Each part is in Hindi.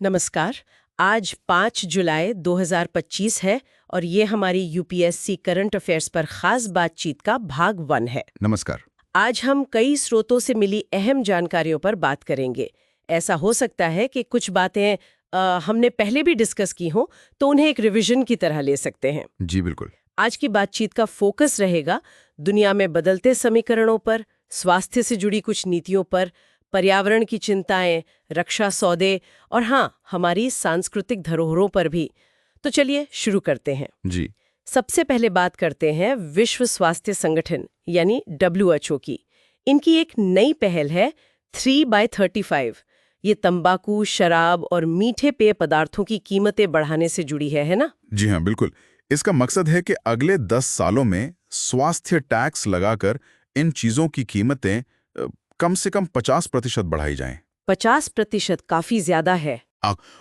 नमस्कार। आज 5 जुलाई 2025 है और ये हमारी यूपीएससी करंट अफेयर्स पर खास बातचीत का भाग 1 है। नमस्कार। आज हम कई स्रोतों से मिली अहम जानकारियों पर बात करेंगे। ऐसा हो सकता है कि कुछ बातें हमने पहले भी डिस्कस की हों, तो उन्हें एक रिवीजन की तरह ले सकते हैं। जी बिल्कुल। आज की बातचीत का फोकस रहेगा दुनिया में बदलते समीकरणों पर, स्वास्थ्य से जुड़ी कुछ नीतियों पर, पर्यावरण की चिंताएं, रक्षा सौदे और हाँ, हमारी सांस्कृतिक धरोहरों पर भी। तो चलिए शुरू करते हैं। जी। सबसे पहले बात करते हैं विश्व स्वास्थ्य संगठन यानी WHO की। इनकी एक नई पहल है 3x35। ये तंबाकू, शराब और मीठे पेय पदार्थों की कीमतें बढ़ाने से जुड़ी है ना? जी हाँ, बिल्कुल। इसका मकसद है कि अगले 10 सालों में स्वास्थ्य टैक्स लगाकर इन चीजों की कीमतें कम से कम 50% बढ़ाई जाएं। 50% काफी ज्यादा है।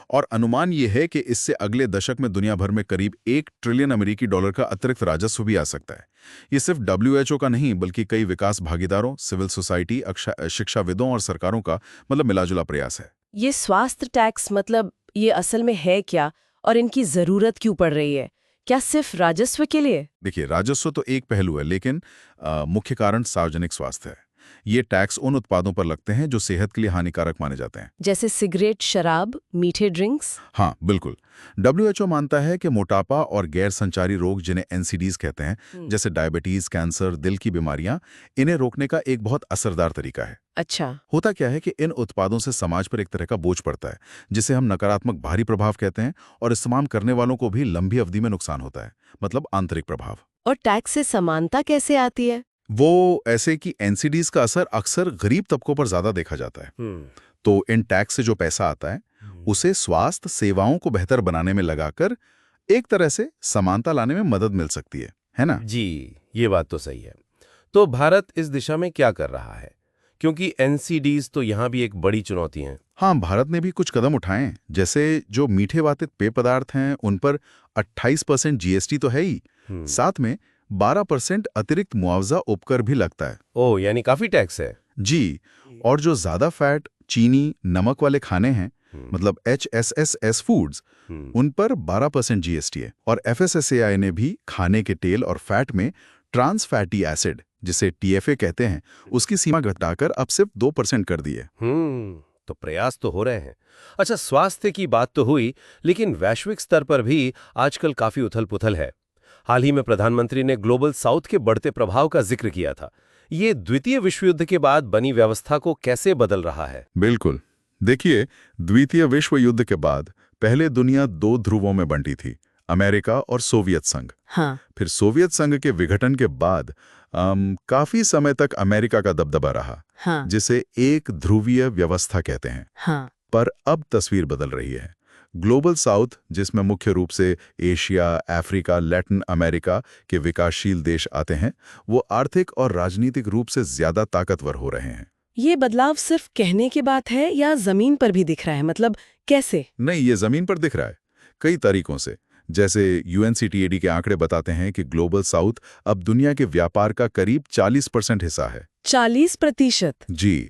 और अनुमान ये है कि इससे अगले दशक में दुनिया भर में करीब 1 ट्रिलियन अमेरिकी डॉलर का अतिरिक्त राजस्व भी आ सकता है। ये सिर्फ WHO का नहीं, बल्कि कई विकास भागीदारों, सिविल सोसाइटी, शिक्षाविदों और सरकारों का मिलाजुला प्रयास है। ये स्वास्थ्य टैक्स मतलब ये असल में है क्या और इनकी जरूरत क्यों पड़ रही है? क्या सिर्फ राजस्व के लिए? देखिए, राजस्व तो एक पहलू है, लेकिन मुख्य कारण सार्वजनिक स्वास्थ्य है। ये टैक्स उन उत्पादों पर लगते हैं जो सेहत के लिए हानिकारक माने जाते हैं, जैसे सिगरेट, शराब, मीठे ड्रिंक्स। हाँ बिल्कुल। WHO मानता है कि मोटापा और गैर संचारी रोग, जिन्हें NCDs कहते हैं, जैसे डायबिटीज, कैंसर, दिल की बीमारियां, इन्हें रोकने का एक बहुत असरदार तरीका है। अच्छा। होता क्या है कि इन उत्पादों से समाज पर एक तरह का बोझ पड़ता है, जिसे हम नकारात्मक बाहरी प्रभाव कहते हैं, और इस्तेमाल करने वालों को भी लंबी अवधि में नुकसान होता है, मतलब आंतरिक प्रभाव। और टैक्स से समानता कैसे आती है? वो ऐसे कि NCDs का असर अक्सर गरीब तबकों पर ज्यादा देखा जाता है। तो इन टैक्स से जो पैसा आता है, उसे स्वास्थ्य सेवाओं को बेहतर बनाने में लगाकर एक तरह से समानता लाने में मदद मिल सकती है ना? जी, ये बात तो सही है। तो भारत इस दिशा में क्या कर रहा है? क्योंकि NCDs तो यहाँ भी एक बड़ी चुनौती हैं। हाँ, भारत ने भी कुछ कदम उठाए हैं। जैसे जो मीठे वातित पेय पदार्थ हैं, उन पर 28% GST तो है ही, साथ में 12% अतिरिक्त मुआवजा उपकर भी लगता है। ओह, यानी काफी टैक्स है। जी। और जो ज्यादा फैट, चीनी, नमक वाले खाने हैं, मतलब HSSS फूड्स, उन पर 12% GST है। और FSSAI ने भी खाने के तेल और फैट में ट्रांस फैटी एसिड, जिसे TFA कहते हैं, उसकी सीमा घटाकर अब सिर्फ 2% कर दी है। तो प्रयास तो हो रहे हैं। अच्छा, स्वास्थ्य की बात तो हुई, लेकिन वैश्विक स्तर पर भी आजकल काफी उथल-पुथल है। हाल ही में प्रधानमंत्री ने ग्लोबल साउथ के बढ़ते प्रभाव का जिक्र किया था। ये द्वितीय विश्व युद्ध के बाद बनी व्यवस्था को कैसे बदल रहा है? बिल्कुल। देखिए, द्वितीय विश्व युद्ध के बाद पहले दुनिया 2 ध्रुवों में बंटी थी, अमेरिका और सोवियत संघ। हाँ। फिर सोवियत संघ के विघटन के बाद काफी समय तक अमेरिका का दबदबा रहा, हाँ। जिसे एक ध्रुवीय व्यवस्था कहते हैं। हाँ। पर अब तस्वीर बदल रही है। ग्लोबल साउथ, जिसमें मुख्य रूप से एशिया, अफ्रीका, लैटिन अमेरिका के विकासशील देश आते हैं, वो आर्थिक और राजनीतिक रूप से ज्यादा ताकतवर हो रहे हैं। ये बदलाव सिर्फ कहने की बात है या जमीन पर भी दिख रहा है? मतलब कैसे? नहीं, ये जमीन पर दिख रहा है कई तरीकों से। जैसे UNCTAD के आंकड़े बताते हैं कि ग्लोबल साउथ अब दुनिया के व्यापार का करीब 40% हिस्सा है। 40%? जी।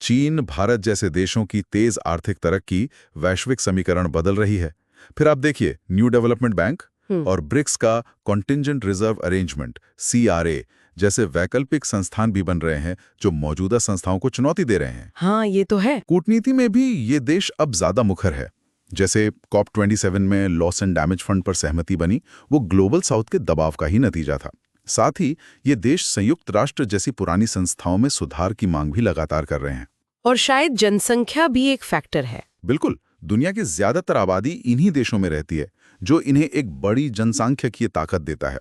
चीन, भारत जैसे देशों की तेज आर्थिक तरक्की वैश्विक समीकरण बदल रही है। फिर आप देखिए, न्यू डेवलपमेंट बैंक और ब्रिक्स का कॉन्टिंजेंट रिजर्व अरेंजमेंट CRA जैसे वैकल्पिक संस्थान भी बन रहे हैं, जो मौजूदा संस्थाओं को चुनौती दे रहे हैं। हाँ, ये तो है। कूटनीति में भी ये देश अब ज्यादा मुखर है। जैसे COP27 में लॉस एंड डैमेज फंड पर सहमति बनी, वो ग्लोबल साउथ के दबाव का ही नतीजा था। साथ ही ये देश संयुक्त राष्ट्र जैसी पुरानी संस्थाओं में सुधार की मांग भी लगातार कर रहे हैं। और शायद जनसंख्या भी एक फैक्टर है। बिल्कुल। दुनिया की ज्यादातर आबादी इन्हीं देशों में रहती है, जो इन्हें एक बड़ी जनसांख्यिकीय ताकत देता है।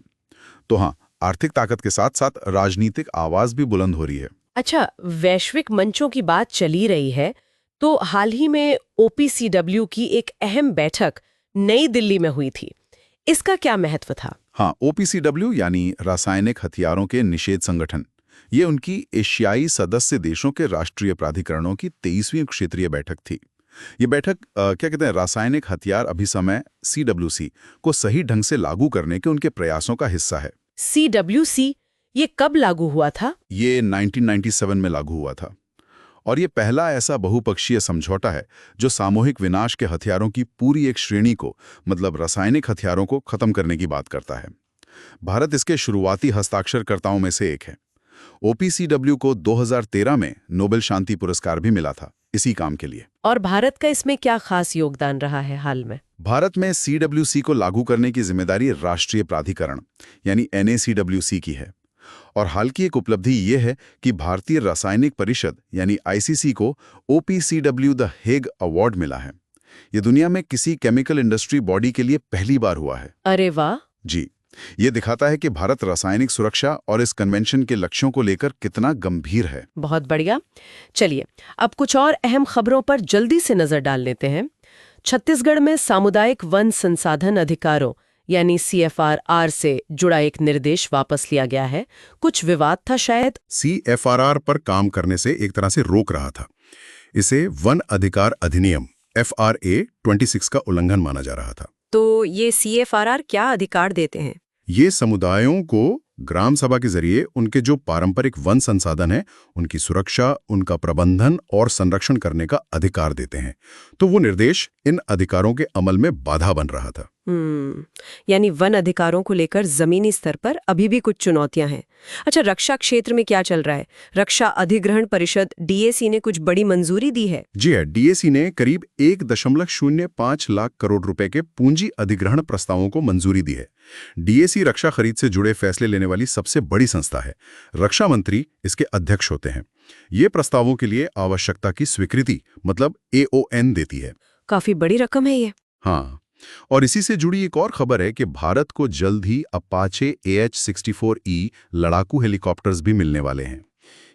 तो हाँ, आर्थिक ताकत के साथ साथ राजनीतिक आवाज भी बुलंद हो रही है। अच्छा, वैश्विक मंचों की बात चली रही है, तो हाल ही में OPCW की एक अहम बैठक नई दिल्ली में हुई थी। इसका क्या महत्व था? हाँ, OPCW यानी रासायनिक हथियारों के निषेध संगठन, ये उनकी एशियाई सदस्य देशों के राष्ट्रीय प्राधिकरणों की 23वीं क्षेत्रीय बैठक थी। ये बैठक क्या कहते हैं, रासायनिक हथियार अभिसमय CWC को सही ढंग से लागू करने के उनके प्रयासों का हिस्सा है। CWC ये कब लागू हुआ था? ये 1997 में लागू हुआ था। और ये पहला ऐसा बहुपक्षीय समझौता है जो सामूहिक विनाश के हथियारों की पूरी एक श्रेणी को, मतलब रासायनिक हथियारों को खत्म करने की बात करता है। भारत इसके शुरुआती हस्ताक्षरकर्ताओं में से एक है। OPCW को 2013 में नोबेल शांति पुरस्कार भी मिला था इसी काम के लिए। और भारत का इसमें क्या खास योगदान रहा है हाल में? भारत में CWC को लागू करने की जिम्मेदारी राष्ट्रीय प्राधिकरण यानी NACWC की है। और हाल की एक उपलब्धि ये है कि भारतीय रासायनिक परिषद यानी ICC को OPCW द हेग अवार्ड मिला है। ये दुनिया में किसी केमिकल इंडस्ट्री बॉडी के लिए पहली बार हुआ है। अरे वाह! जी, ये दिखाता है कि भारत रासायनिक सुरक्षा और इस कन्वेंशन के लक्ष्यों को लेकर कितना गंभीर है। बहुत बढ़िया। चलिए, अब कुछ और अहम खबरों पर जल्दी से नजर डाल लेते हैं। छत्तीसगढ़ में सामुदायिक वन संसाधन अधिकारों यानी CFRR से जुड़ा एक निर्देश वापस लिया गया है। कुछ विवाद था शायद। CFRR पर काम करने से एक तरह से रोक रहा था। इसे वन अधिकार अधिनियम FRA 26 का उल्लंघन माना जा रहा था। तो ये CFRR क्या अधिकार देते हैं? ये समुदायों को ग्राम सभा के जरिए उनके जो पारंपरिक वन संसाधन हैं, उनकी सुरक्षा, उनका प्रबंधन और संरक्षण करने का अधिकार देते हैं। तो वो निर्देश इन अधिकारों के अमल में बाधा बन रहा था। यानी वन अधिकारों को लेकर जमीनी स्तर पर अभी भी कुछ चुनौतियां हैं। अच्छा, रक्षा क्षेत्र में क्या चल रहा है? रक्षा अधिग्रहण परिषद DAC ने कुछ बड़ी मंजूरी दी है। जी है, DAC ने करीब 1.05 लाख करोड़ रुपए के पूंजी अधिग्रहण प्रस्तावों को मंजूरी दी है। DAC रक्षा खरीद से जुड़े फैसले लेने वाली सबसे बड़ी संस्था है। रक्षा मंत्री इसके अध्यक्ष होते हैं। ये प्रस्तावों के लिए आवश्यकता की स्वीकृति मतलब AON देती है। काफी बड़ी रकम है ये। हाँ, और इसी से जुड़ी एक और खबर है कि भारत को जल्द ही अपाचे AH-64E लड़ाकू हेलीकॉप्टर्स भी मिलने वाले हैं।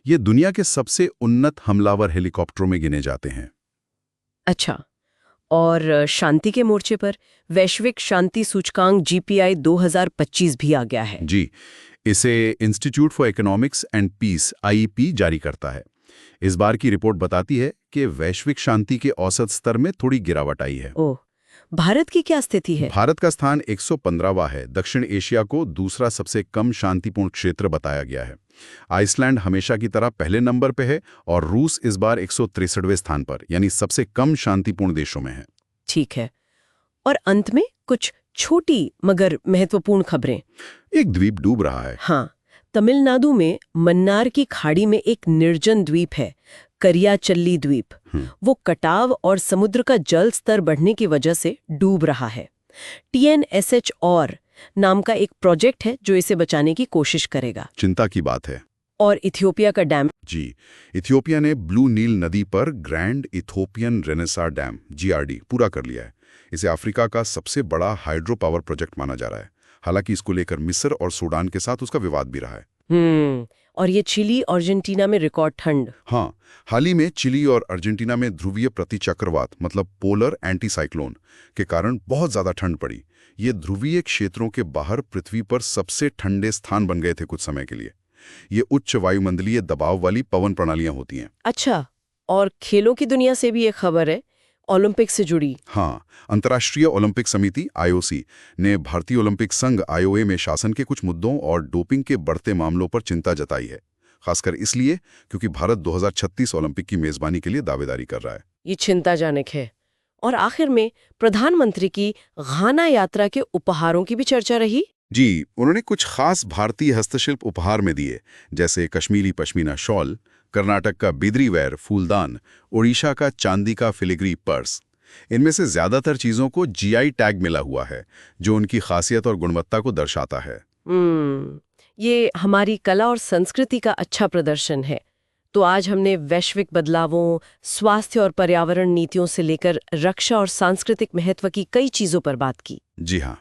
ये दुनिया के सबसे उन्नत हमलावर हेलीकॉप्टरों में गिने जाते हैं। अच्छा, और शांति के मोर्चे पर वैश्विक शांति सूचकांक GPI 2025 भी आ गया है। जी, इसे Institute for Economics and Peace IEP जारी करता है। इस बार की रिपोर्ट बताती है कि वैश्विक शांति के औसत स्तर में थोड़ी गिरावट आई है। ओह, भारत की क्या स्थिति है? भारत का स्थान 115वां है। दक्षिण एशिया को दूसरा सबसे कम शांतिपूर्ण क्षेत्र बताया गया है। आइसलैंड हमेशा की तरह पहले नंबर पे है और रूस इस बार 163वें स्थान पर यानी सबसे कम शांतिपूर्ण देशों में है। ठीक है। और अंत में कुछ छोटी मगर महत्वपूर्ण खबरें। एक द्वीप डूब रहा है। हाँ, तमिलनाडु में मन्नार की खाड़ी में एक निर्जन द्वीप है, करियाचल्ली द्वीप। वो कटाव और समुद्र का जल स्तर बढ़ने की वजह से डूब रहा है। TNSH और नाम का एक प्रोजेक्ट है जो इसे बचाने की कोशिश करेगा। चिंता की बात है। और इथियोपिया का डैम। जी, इथियोपिया ने ब्लू नील नदी पर ग्रैंड इथोपियन रेनेसार डैम GRD पूरा कर लिया है। इसे अफ्रीका का सबसे बड़ा हाइड्रो पावर प्रोजेक्ट माना जा रहा है। हालांकि इसको लेकर मिस्र और सूडान के साथ उसका विवाद भी रहा है। और ये चिली और अर्जेंटीना में रिकॉर्ड ठंड। हाँ, हाल ही में चिली और अर्जेंटीना में ध्रुवीय प्रतिचक्रवात मतलब पोलर एंटीसाइक्लोन के कारण बहुत ज्यादा ठंड पड़ी। ये ध्रुवीय क्षेत्रों के बाहर पृथ्वी पर सबसे ठंडे स्थान बन गए थे कुछ समय के लिए। ये उच्च वायुमंडलीय दबाव वाली पवन प्रणालियां होती हैं। अच्छा, और खेलों की दुनिया से भी एक खबर है, ओलंपिक से जुड़ी। हाँ, अंतर्राष्ट्रीय ओलंपिक समिति IOC ने भारतीय ओलंपिक संघ IOA में शासन के कुछ मुद्दों और डोपिंग के बढ़ते मामलों पर चिंता जताई है। खासकर इसलिए क्योंकि भारत 2036 ओलंपिक की मेजबानी के लिए दावेदारी कर रहा है। ये चिंताजनक है। और आखिर में प्रधानमंत्री की घाना यात्रा के उपहारों की भी चर्चा रही। जी, उन्होंने कुछ खास भारतीय हस्तशिल्प उपहार में दिए, जैसे कश्मीरी पश्मीना शॉल, कर्नाटक का बिद्री वेयर फूलदान, ओडिशा का चांदी का फिलिग्री पर्स। इनमें से ज्यादातर चीजों को GI टैग मिला हुआ है, जो उनकी खासियत और गुणवत्ता को दर्शाता है। ये हमारी कला और संस्कृति का अच्छा प्रदर्शन है। तो आज हमने वैश्विक बदलावों, स्वास्थ्य और पर्यावरण नीतियों से लेकर रक्षा और सांस्कृतिक महत्व की कई चीजों पर बात की। जी हाँ,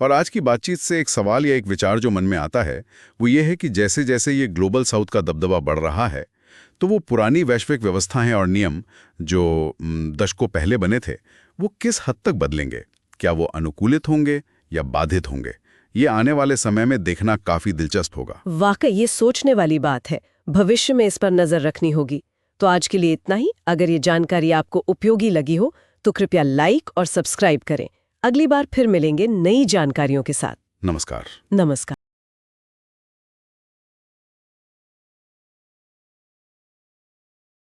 और आज की बातचीत से एक सवाल या एक विचार जो मन में आता है वो ये है कि जैसे जैसे ये ग्लोबल साउथ का दबदबा बढ़ रहा है, तो वो पुरानी वैश्विक व्यवस्थाएं और नियम जो दशकों पहले बने थे, वो किस हद तक बदलेंगे? क्या वो अनुकूलित होंगे या बाधित होंगे? ये आने वाले समय में देखना काफी दिलचस्प होगा। वाकई ये सोचने वाली बात है। भविष्य में इस पर नजर रखनी होगी। तो आज के लिए इतना ही। अगर ये जानकारी आपको उपयोगी लगी हो तो कृपया लाइक और सब्सक्राइब करें। अगली बार फिर मिलेंगे नई जानकारियों के साथ। नमस्कार। नमस्कार।